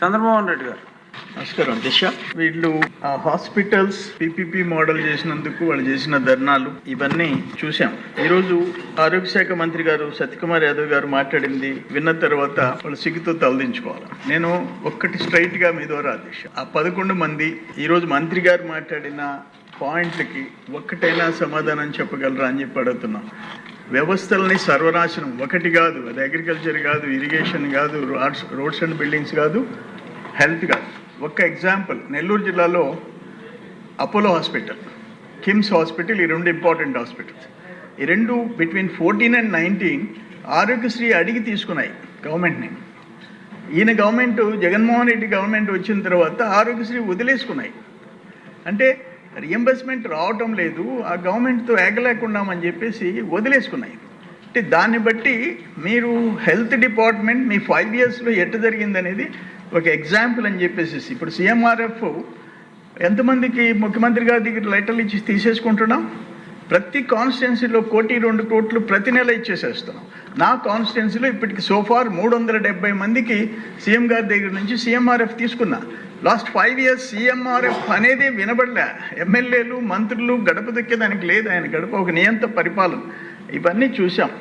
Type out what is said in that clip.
చంద్రమోహన్ రెడ్డి గారు. నమస్కారం దిశ. వీళ్ళు హాస్పిటల్స్ పీపీపీ మోడల్ చేసినందుకు వాళ్ళు చేసిన ధర్నాలు ఇవన్నీ చూసాం. ఈరోజు ఆరోగ్య శాఖ మంత్రి గారు సత్యకుమార్ యాదవ్ గారు మాట్లాడింది విన్న తర్వాత వాళ్ళు సిగ్గుతో తలదించుకోవాలి. నేను ఒక్కటి స్ట్రైట్ గా మీ ద్వారా దిశ, ఆ 11 మంది ఈరోజు మంత్రి గారు మాట్లాడిన పాయింట్లకి ఒక్కటైనా సమాధానం చెప్పగలరా అని చెప్పి అడుగుతున్నాం. వ్యవస్థలని సర్వనాశనం ఒకటి కాదు, అది అగ్రికల్చర్ కాదు, ఇరిగేషన్ కాదు, రోడ్స్ అండ్ బిల్డింగ్స్ కాదు, హెల్త్ కాదు. ఒక్క ఎగ్జాంపుల్, నెల్లూరు జిల్లాలో అపోలో హాస్పిటల్, కిమ్స్ హాస్పిటల్, ఈ రెండు ఇంపార్టెంట్ హాస్పిటల్స్. ఈ రెండు బిట్వీన్ 14 and 19 ఆరోగ్యశ్రీ అడిగి తీసుకున్నాయి గవర్నమెంట్ని. ఈయన గవర్నమెంట్, జగన్మోహన్ రెడ్డి గవర్నమెంట్ వచ్చిన తర్వాత ఆరోగ్యశ్రీ వదిలేసుకున్నాయి. అంటే రియంబర్స్మెంట్ రావటం లేదు, ఆ గవర్నమెంట్తో ఏగలేకున్నామని చెప్పేసి వదిలేసుకున్నాయి. అంటే దాన్ని బట్టి మీరు హెల్త్ డిపార్ట్మెంట్ మీ 5 yearsలో ఎట్ట జరిగిందనేది ఒక ఎగ్జాంపుల్ అని చెప్పేసి. ఇప్పుడు సీఎంఆర్ఎఫ్ ఎంతమందికి ముఖ్యమంత్రి గారి దగ్గర లెటర్లు ఇచ్చి తీసేసుకుంటున్నాం. ప్రతి కాన్స్టిట్యున్సీలో 1-2 కోట్లు ప్రతి నెల ఇచ్చేసేస్తున్నాం. నా కాన్స్టిట్యున్సీలో ఇప్పటికి సోఫార్ 370 మందికి సీఎం గారి దగ్గర నుంచి సీఎంఆర్ఎఫ్ తీసుకున్నా. లాస్ట్ 5 years సీఎంఆర్ఎఫ్ అనేది వినబడలే. ఎమ్మెల్యేలు మంత్రులు గడప దొక్కేదానికి లేదు. ఆయన గడప ఒక నియంత్ర పరిపాలన. ఇవన్నీ చూసాం.